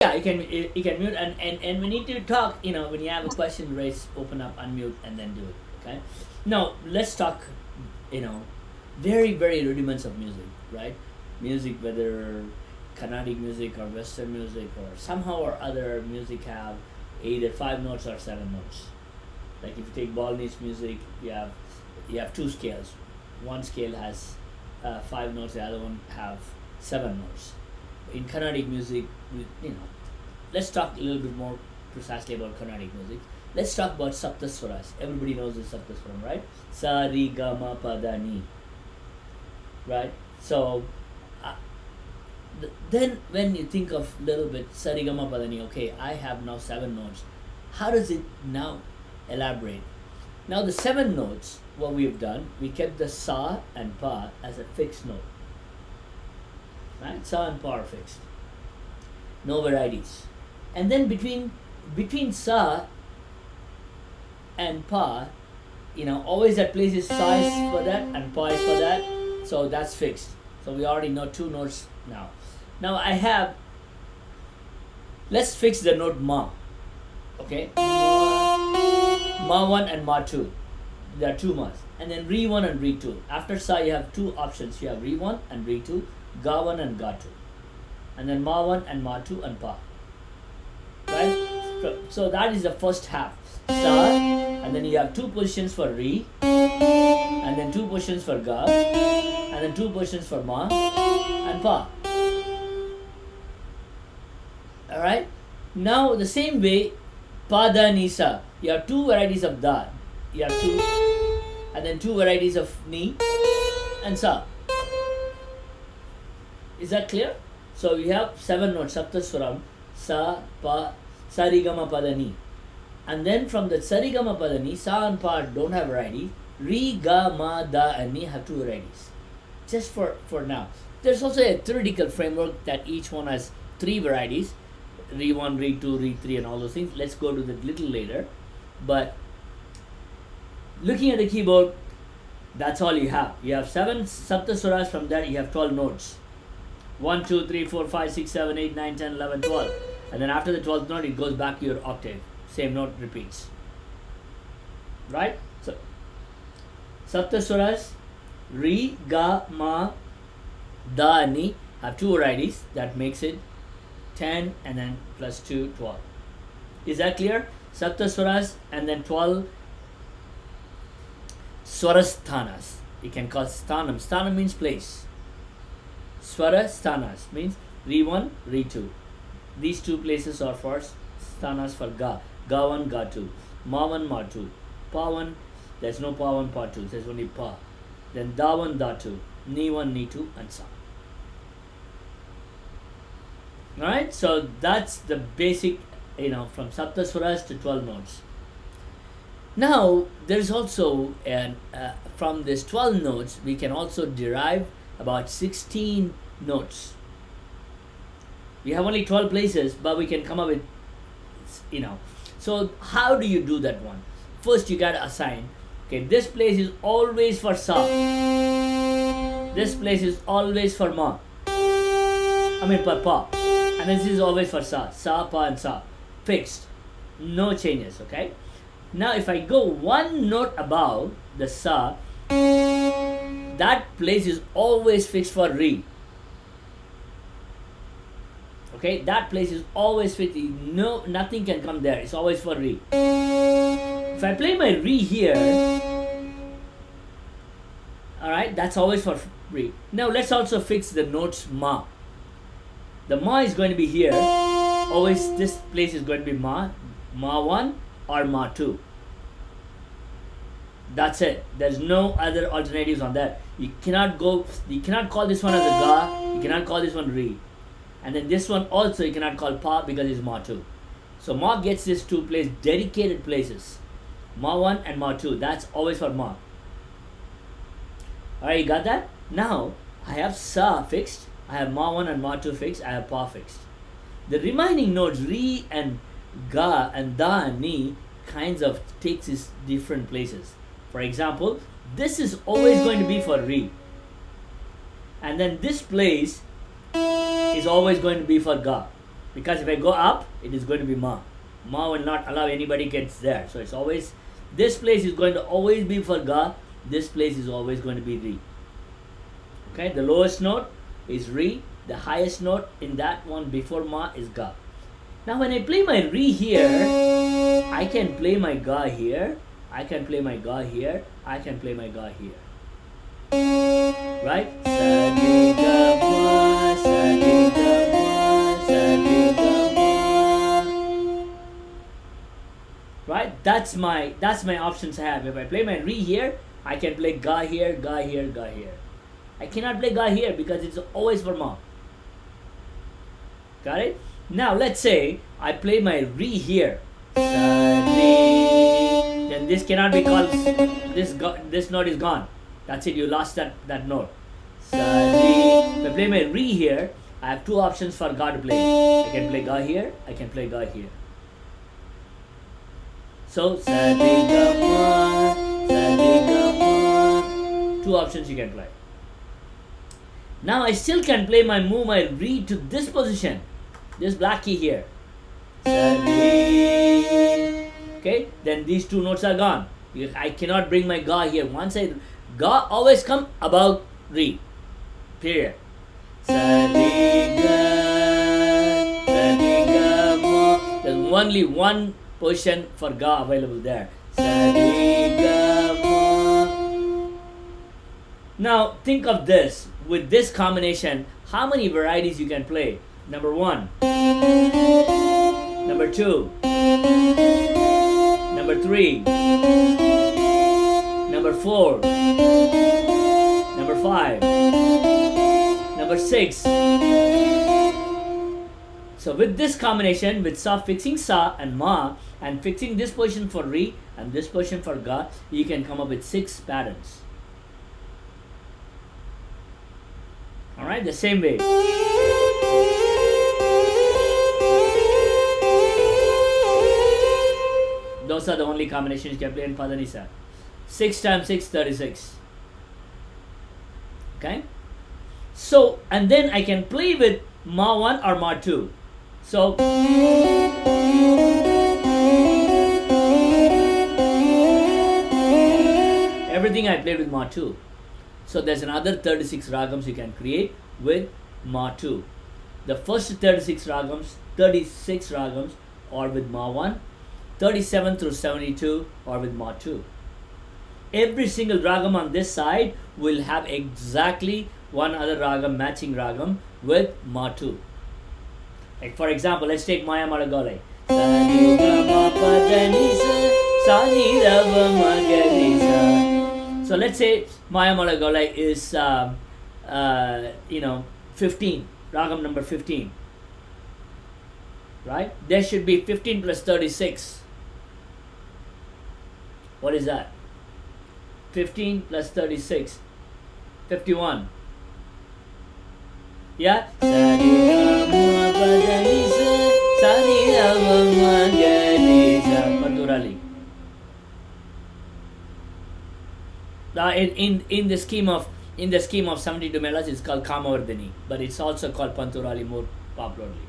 Yeah, you can mute, and we need to talk. When you have a question, raise, open up, unmute, and then do it. Okay. Now let's talk. You know, very very rudiments of music, right? Music, whether Carnatic music or Western music or somehow or other, music have either five notes or seven notes. Like if you take Balinese music, you have two scales. One scale has five notes, the other one have seven notes. In Carnatic music, let's talk a little bit more precisely about Carnatic music. Let's talk about Saptaswaras. Everybody knows the Saptaswaram, right? Sa, Ri, Ga, Ma, Pa, Da, Ni. Right? So, uh, then when you think of little bit Sa, Ri, Ga, Ma, Pa, Da, Ni, okay, I have now seven notes. How does it now elaborate? Now the seven notes, what we have done, we kept the Sa and Pa as a fixed note. Right? Sa and Pa are fixed. No varieties. And then between Sa and Pa, always that place is Sa is for that and Pa is for that. So that's fixed. So we already know two notes now. Now let's fix the note Ma. Okay? Ma 1 and Ma 2. There are two Ma's. And then Re 1 and Re 2. After Sa you have two options. You have Re 1 and Re 2, Ga 1 and Ga 2. And then Ma 1 and Ma 2 and Pa. Right? So that is the first half. Sa, and then you have two positions for Re, and then two positions for Ga, and then two positions for Ma and Pa. Alright? Now the same way, Pa, Da, Ni, Sa. You have two varieties of Da. You have two, and then two varieties of Ni and Sa. Is that clear? So we have seven notes, Saptaswaram, Sa, Pa, Sa, Ri, Ga, Ma, Pa, Da, Ni. And then from the Sa, Ri, Ga, Ma, Pa, Da, Ni, Sa and Pa don't have varieties. Re, Ga, Ma, Da and Ni have two varieties. Just for now. There's also a theoretical framework that each one has three varieties. Re 1, Re 2, Re 3 and all those things. Let's go to that little later. But looking at the keyboard, that's all you have. You have seven Saptaswaras, from there you have 12 notes. 1, 2, 3, 4, 5, 6, 7, 8, 9, 10, 11, 12. And then after the 12th note, it goes back to your octave. Same note repeats. Right? So, Saptaswaras, Re, Ga, Ma, Da, Ni have two varieties. That makes it 10 and then plus 2, 12. Is that clear? Saptaswaras and then 12 Swarasthanas. You can call Sthanam. Sthanam means place. Swarasthanas means Re 1, Re 2. These two places are for sthanas for Ga. Ga 1, Ga 2. Ma 1, Ma 2. Pa 1, there's no Pa 1, Pa 2. There's only Pa. Then Da 1, Da 2. Ni 1, Ni 2 and Sa. Alright, so that's the basic, from Saptaswaras to 12 notes. Now, there's also, from this 12 notes, we can also derive about 16 notes. We have only 12 places, but we can come up with, So, how do you do that one? First, you gotta assign, okay, this place is always for Sa. This place is always for Ma. For Pa. And this is always for Sa. Sa, Pa and Sa. Fixed. No changes, okay? Now if I go one note above the Sa, that place is always fixed for Re. Okay, that place is always fixed. No, nothing can come there. It's always for Re. If I play my Re here, alright, that's always for Re. Now let's also fix the notes Ma. The Ma is going to be here. Always this place is going to be Ma. Ma 1 or Ma 2. That's it. There's no other alternatives on that. You cannot call this one as a Ga. You cannot call this one Re. And then this one also you cannot call Pa because it's Ma 2. So Ma gets these two dedicated places. Ma 1 and Ma 2. That's always for Ma. Alright, you got that? Now, I have Sa fixed. I have Ma 1 and Ma 2 fixed. I have Pa fixed. The remaining notes, Re and Ga and Da and Ni, kinds of takes these different places. For example, this is always going to be for Re. And then this place is always going to be for Ga. because if I go up, it is going to be ma. Ma will not allow anybody gets there. So it's always, this place is going to always be for ga. This place is always going to be re. Okay, the lowest note is re. The highest note in that one before ma is ga. Now when I play my re here, I can play my ga here. I can play my ga here. I can play my ga here. Right? Sa re ga ma, sa re ga ma, sa re ga ma. Right? That's my options I have. If I play my re here, I can play ga here, ga here, ga here. I cannot play ga here because it's always for ma. Got it? Now let's say I play my re here. Sa re. Then this cannot be called, this note is gone. That's it, you lost that note. Sa re. If I play my re here, I have two options for ga to play. I can play ga here, I can play ga here. So sa re ga ma, sa re ga ma. Two options you can play. Now I still can play move my re to this position, this black key here. Sa re. Okay, then these two notes are gone. I cannot bring my ga here. Once I ga always come above re. Period. Sa re ga ma. There's only one position for ga available there. Sa re ga ma. Now think of this. With this combination, how many varieties you can play? Number 1. Number 2. Number 3. Number 4. Number 5. Number 6. So with this combination, with fixing sa and ma, and fixing this position for re and this position for ga, you can come up with 6 patterns. Alright, the same way. Those are the only combinations you can play in Padanisa. 6 times 6, 36. Okay? So, and then I can play with ma 1 or ma 2. So, everything I played with ma 2. So there's another 36 ragams you can create with ma 2. The first 36 ragams are with ma 1. 37 through 72 are with ma 2. Every single ragam on this side will have exactly one other ragam, matching ragam with ma 2. Like for example, let's take Maya Malagale. So let's say Maya Malagale is 15, ragam number 15. Right? There should be 15 plus 36. What is that? 15 plus 36. 51. Yeah? Panturali. In the scheme of 72 melas, it's called Kamavardhani, but it's also called Panturali more popularly.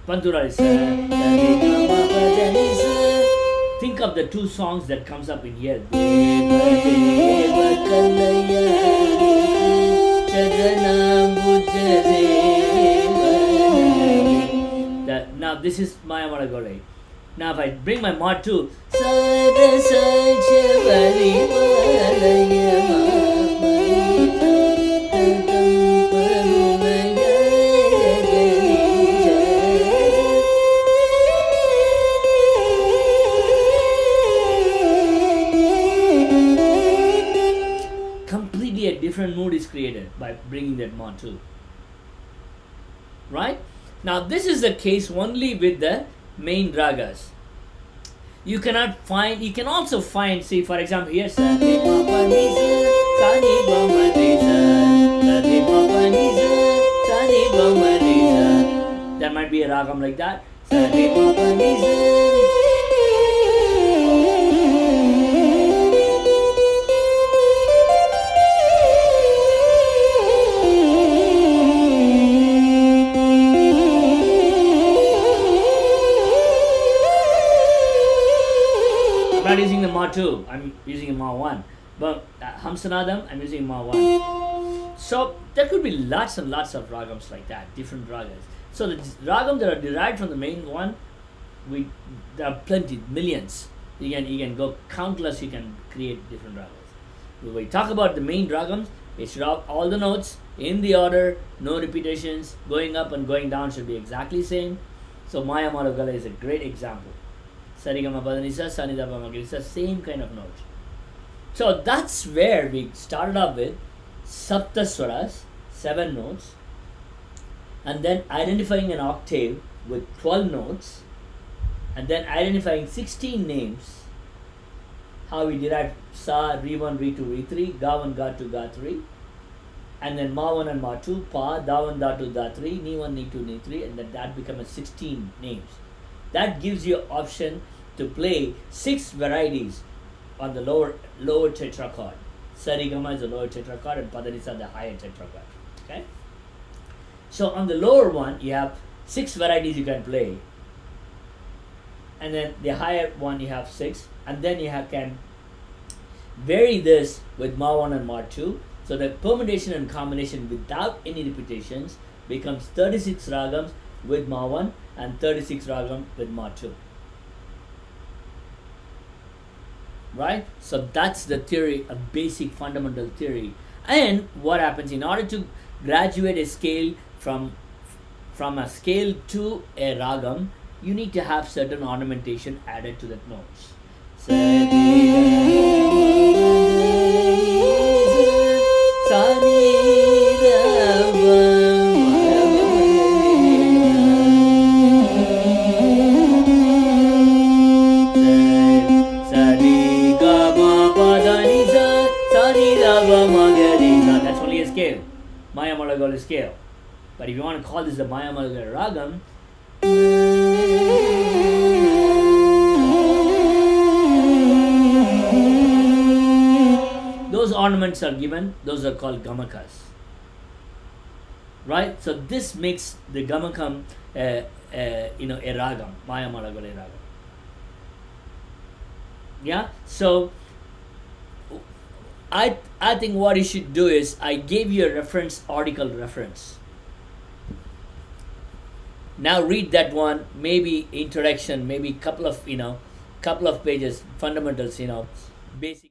Panturali. Think of the two songs that comes up in here. Now this is Maya Malagale. Now if I bring my mod 2, completely a different mood is created by bringing that mod 2. Right? Now this is the case only with the main ragas. You can also find, see for example here, there might be a ragam like that. Ma 2, I'm using a Ma 1. But Hamsanadam, I'm using Ma 1. So there could be lots and lots of ragams like that, different ragas. So the ragam that are derived from the main one, there are plenty, millions. You can go countless. You can create different ragas. When we talk about the main ragams, it should have all the notes in the order, no repetitions. Going up and going down should be exactly same. So Maya Malagala is a great example. Sarigama Padanisa, Sanidapa Magarisa, same kind of notes. So that's where we started off with Saptaswaras, 7 notes, and then identifying an octave with 12 notes, and then identifying 16 names. How we derived Sa, Re1, Re2, Re3, Ga1, Ga2, Ga3, and then Ma1 and Ma2, Pa, Da1, Da2, Da3, Ni1, Ni2, Ni3, and then that becomes 16 names. That gives you option to play 6 varieties on the lower tetrachord. Sarigama is the lower tetrachord and Padanisa the higher tetrachord. Okay? So on the lower one you have 6 varieties you can play. And then the higher one you have 6, and then you can vary this with Ma 1 and Ma 2. So the permutation and combination without any repetitions becomes 36 ragams with Ma 1 and 36 ragam with Ma 2. Right? So that's the theory, a basic fundamental theory. And what happens in order to graduate a scale from a scale to a ragam, you need to have certain ornamentation added to that notes. That's only a scale, Maya Malagala scale. But if you want to call this the Maya Malagala ragam, those ornaments are given, those are called gamakas. Right? So this makes the gamakam a ragam, Maya Malagala ragam. Yeah? So I think what you should do is, I gave you a reference, article reference. Now read that one, maybe introduction, maybe couple of pages, fundamentals, basic.